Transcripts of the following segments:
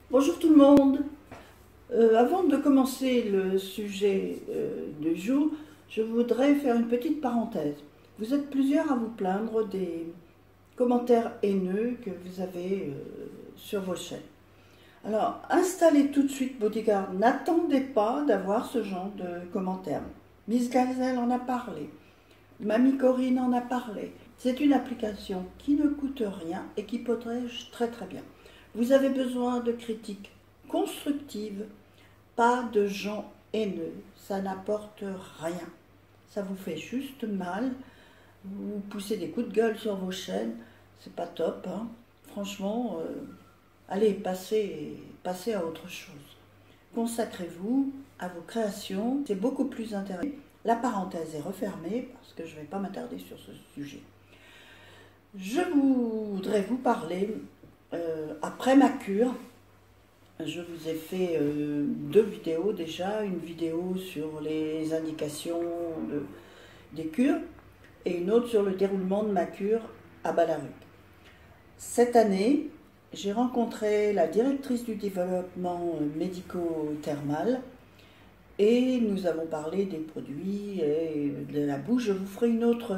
Bonjour tout le monde. Avant de commencer le sujet du jour, je voudrais faire une petite parenthèse. Vous êtes plusieurs à vous plaindre des commentaires haineux que vous avez sur vos chaînes. Alors, installez tout de suite Bodyguard. N'attendez pas d'avoir ce genre de commentaires. Miss Gazelle en a parlé. Mamie Corinne en a parlé. C'est une application qui ne coûte rien et qui protège très très bien. Vous avez besoin de critiques constructives, pas de gens haineux. Ça n'apporte rien. Ça vous fait juste mal. Vous poussez des coups de gueule sur vos chaînes. C'est pas top, hein. Franchement, allez, passez à autre chose. Consacrez-vous à vos créations. C'est beaucoup plus intéressant. La parenthèse est refermée parce que je ne vais pas m'attarder sur ce sujet. Je voudrais vous parler, après ma cure, je vous ai fait 2 vidéos déjà, une vidéo sur les indications des cures et une autre sur le déroulement de ma cure à Balaruc. Cette année, j'ai rencontré la directrice du développement médico-thermal et nous avons parlé des produits et de la boue. Je vous ferai une autre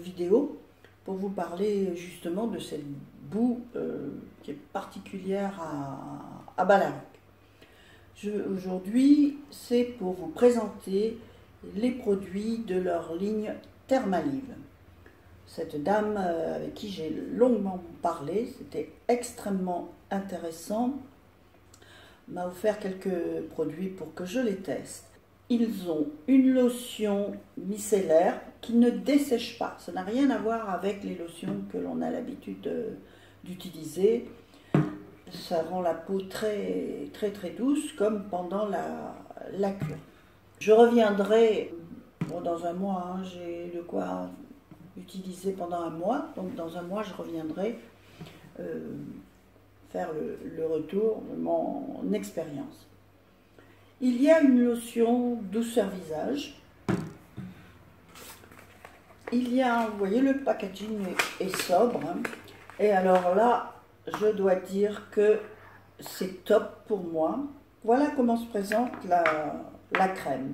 vidéo pour vous parler justement de cette boue qui est particulière à Balaruc. Aujourd'hui, c'est pour vous présenter les produits de leur ligne Thermalive. Cette dame avec qui j'ai longuement parlé, c'était extrêmement intéressant, m'a offert quelques produits pour que je les teste. Ils ont une lotion micellaire qui ne dessèche pas. Ça n'a rien à voir avec les lotions que l'on a l'habitude d'utiliser. Ça rend la peau très très très douce comme pendant la cure. Je reviendrai dans un mois, hein, j'ai de quoi utiliser pendant un mois. Donc dans un mois je reviendrai faire le retour de mon expérience. Il y a une lotion douceur visage. Il y a, vous voyez, le packaging est sobre. Hein. Et alors là, je dois dire que c'est top pour moi. Voilà comment se présente la crème.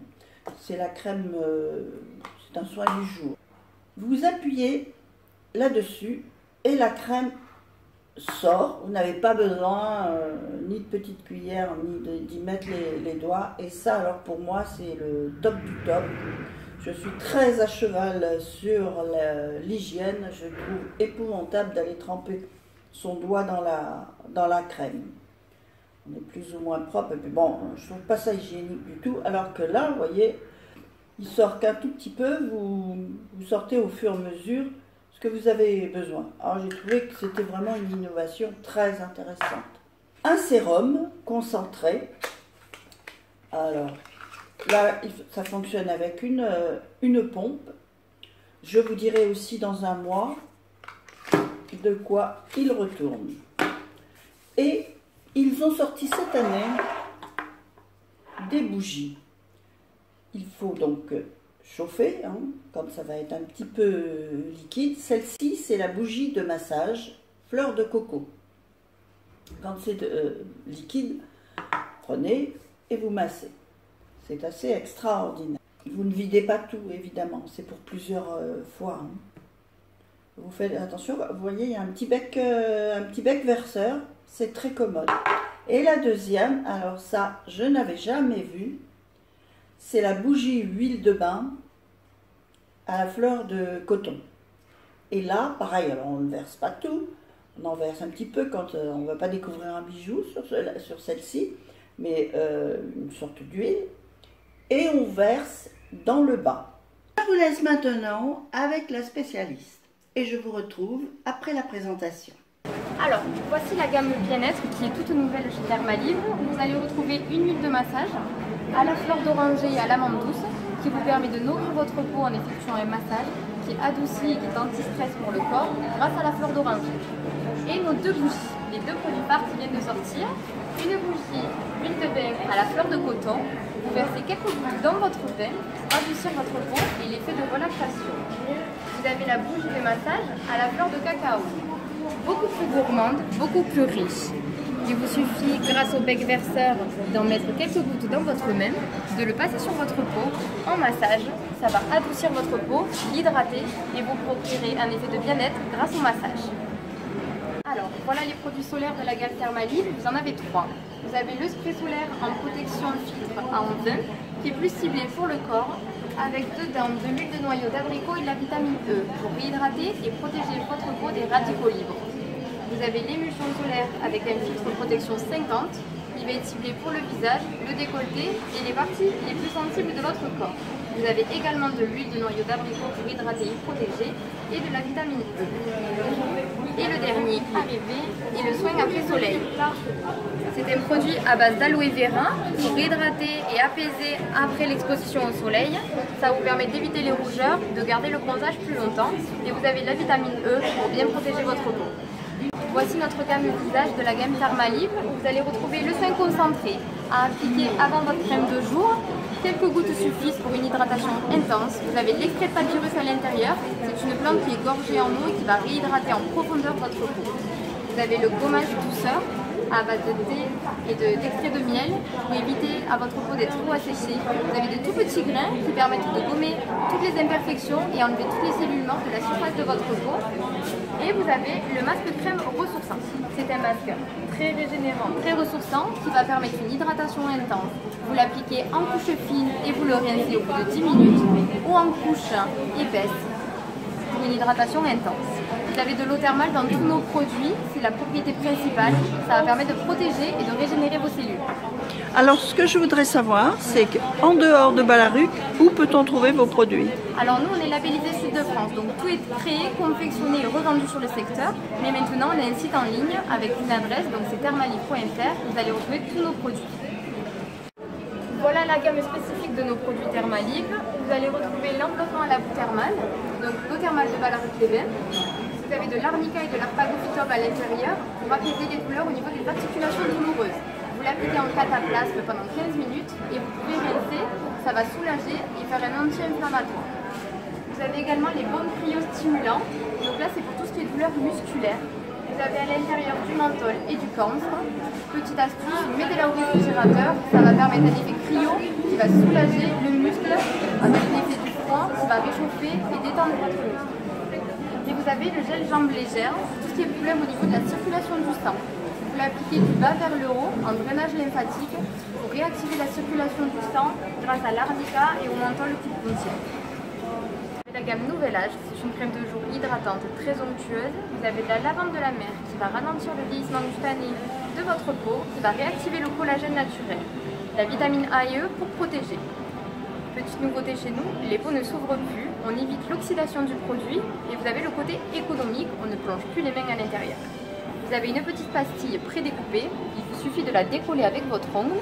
C'est la crème, c'est un soin du jour. Vous appuyez là-dessus et la crème sort. Vous n'avez pas besoin ni de petite cuillère ni d'y mettre les doigts. Et ça, alors pour moi, c'est le top du top. Je suis très à cheval sur l'hygiène. Je trouve épouvantable d'aller tremper son doigt dans la crème. On est plus ou moins propre. Et puis bon, je trouve pas ça hygiénique du tout. Alors que là, vous voyez, il sort qu'un tout petit peu. Vous sortez au fur et à mesure que vous avez besoin. Alors j'ai trouvé que c'était vraiment une innovation très intéressante. Un sérum concentré. Alors là, ça fonctionne avec une pompe. Je vous dirai aussi dans un mois de quoi il retourne. Et ils ont sorti cette année des bougies. Il faut donc chauffer, hein, comme ça va être un petit peu liquide. Celle-ci, c'est la bougie de massage fleur de coco. Quand c'est liquide, prenez et vous massez. C'est assez extraordinaire. Vous ne videz pas tout, évidemment. C'est pour plusieurs fois. Hein. Vous faites attention. Vous voyez, il y a un petit bec verseur. C'est très commode. Et la deuxième, alors ça, je n'avais jamais vu. C'est la bougie huile de bain à la fleur de coton. Et là, pareil, alors on ne verse pas tout, on en verse un petit peu quand on ne va pas découvrir un bijou sur celle-ci, mais une sorte d'huile, et on verse dans le bas. Je vous laisse maintenant avec la spécialiste, et je vous retrouve après la présentation. Alors, voici la gamme bien-être qui est toute nouvelle chez Thermalive. Vous allez retrouver une huile de massage à la fleur d'oranger et à l'amande douce qui vous permet de nourrir votre peau en effectuant un massage qui est adouci et qui est anti-stress pour le corps grâce à la fleur d'oranger. Et nos 2 bougies, les 2 produits phares qui viennent de sortir. Une bougie huile de bain à la fleur de coton. Vous versez quelques gouttes dans votre bain pour adoucir votre peau et l'effet de relaxation. Vous avez la bougie de massage à la fleur de cacao. beaucoup plus gourmande, beaucoup plus riche. Il vous suffit, grâce au bec verseur, d'en mettre quelques gouttes dans votre main, de le passer sur votre peau en massage. Ça va adoucir votre peau, l'hydrater et vous procurer un effet de bien-être grâce au massage. Alors, voilà les produits solaires de la gamme Thermalive. Vous en avez 3. Vous avez le spray solaire en protection filtre en 20, qui est plus ciblé pour le corps, avec dedans de l'huile de noyau d'abricot et de la vitamine E pour réhydrater et protéger votre peau des radicaux libres. Vous avez l'émulsion solaire avec un filtre protection 50. Il va être ciblé pour le visage, le décolleté et les parties les plus sensibles de votre corps. Vous avez également de l'huile de noyau d'abricot pour hydrater et protéger et de la vitamine E. Et le dernier arrivé est le soin après soleil. C'est un produit à base d'aloe vera pour hydrater et apaiser après l'exposition au soleil. Ça vous permet d'éviter les rougeurs, de garder le bronzage plus longtemps et vous avez de la vitamine E pour bien protéger votre peau. Voici notre gamme visage de la gamme Thermalive. Vous allez retrouver le soin concentré à appliquer avant votre crème de jour. Quelques gouttes suffisent pour une hydratation intense. Vous avez l'extrait de papyrus à l'intérieur. C'est une plante qui est gorgée en eau et qui va réhydrater en profondeur votre peau. Vous avez le gommage douceur à base de thé et d'extrait de miel pour éviter à votre peau d'être trop asséchée. Vous avez de tout petits grains qui permettent de gommer toutes les imperfections et enlever toutes les cellules mortes de la surface de votre peau. Et vous avez le masque crème ressourçant. C'est un masque très régénérant, très ressourçant qui va permettre une hydratation intense. Vous l'appliquez en couche fine et vous le rincez au bout de 10 minutes ou en couche épaisse pour une hydratation intense. Vous avez de l'eau thermale dans tous nos produits, c'est la propriété principale. Ça va permettre de protéger et de régénérer vos cellules. Alors, ce que je voudrais savoir, c'est qu'en dehors de Ballaruc, où peut-on trouver vos produits? Alors nous, on est labellisé Sud de France, donc tout est créé, confectionné et revendu sur le secteur. Mais maintenant, on a un site en ligne avec une adresse, donc c'est thermalive.fr. Vous allez retrouver tous nos produits. Voilà la gamme spécifique de nos produits Thermalive. Vous allez retrouver l'enveloppement à la boue thermale, donc l'eau thermale de Ballaruc-les-Bains. Vous avez de l'arnica et de l'arpagophytum à l'intérieur pour apaiser les douleurs au niveau des articulations douloureuses. Vous l'appliquez en cataplasme pendant 15 minutes et vous pouvez rincer, ça va soulager et faire un anti-inflammatoire. Vous avez également les baumes cryostimulants, donc là c'est pour tout ce qui est douleur musculaire. Vous avez à l'intérieur du menthol et du camphre. Petite astuce, mettez-la au réfrigérateur, ça va permettre un effet cryo qui va soulager le muscle avec l'effet du froid qui va réchauffer et détendre votre muscle. Et vous avez le gel jambes légères, tout ce qui est problème au niveau de la circulation du sang. Vous l'appliquez du bas vers le haut en drainage lymphatique pour réactiver la circulation du sang grâce à l'arnica et au menthol qui contient. La gamme Nouvel Âge, c'est une crème de jour hydratante très onctueuse. Vous avez de la lavande de la mer qui va ralentir le vieillissement cutané de votre peau, qui va réactiver le collagène naturel. La vitamine A et E pour protéger. Petite nouveauté chez nous, les peaux ne s'ouvrent plus, on évite l'oxydation du produit et vous avez le côté économique, on ne plonge plus les mains à l'intérieur. Vous avez une petite pastille prédécoupée, il vous suffit de la décoller avec votre ongle,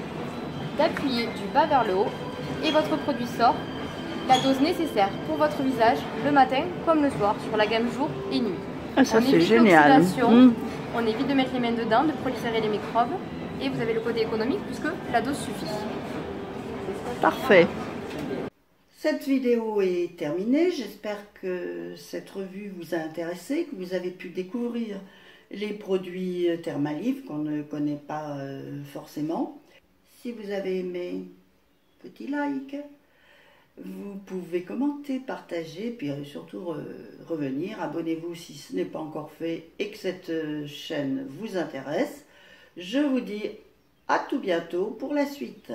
d'appuyer du bas vers le haut et votre produit sort. La dose nécessaire pour votre visage le matin comme le soir sur la gamme jour et nuit. Ah, ça c'est génial. On évite de mettre les mains dedans, de proliférer les microbes et vous avez le côté économique puisque la dose suffit. Parfait. Cette vidéo est terminée. J'espère que cette revue vous a intéressé, que vous avez pu découvrir les produits Thermalive qu'on ne connaît pas forcément. Si vous avez aimé, petit like. Vous pouvez commenter, partager, puis surtout revenir. Abonnez-vous si ce n'est pas encore fait et que cette chaîne vous intéresse. Je vous dis à tout bientôt pour la suite.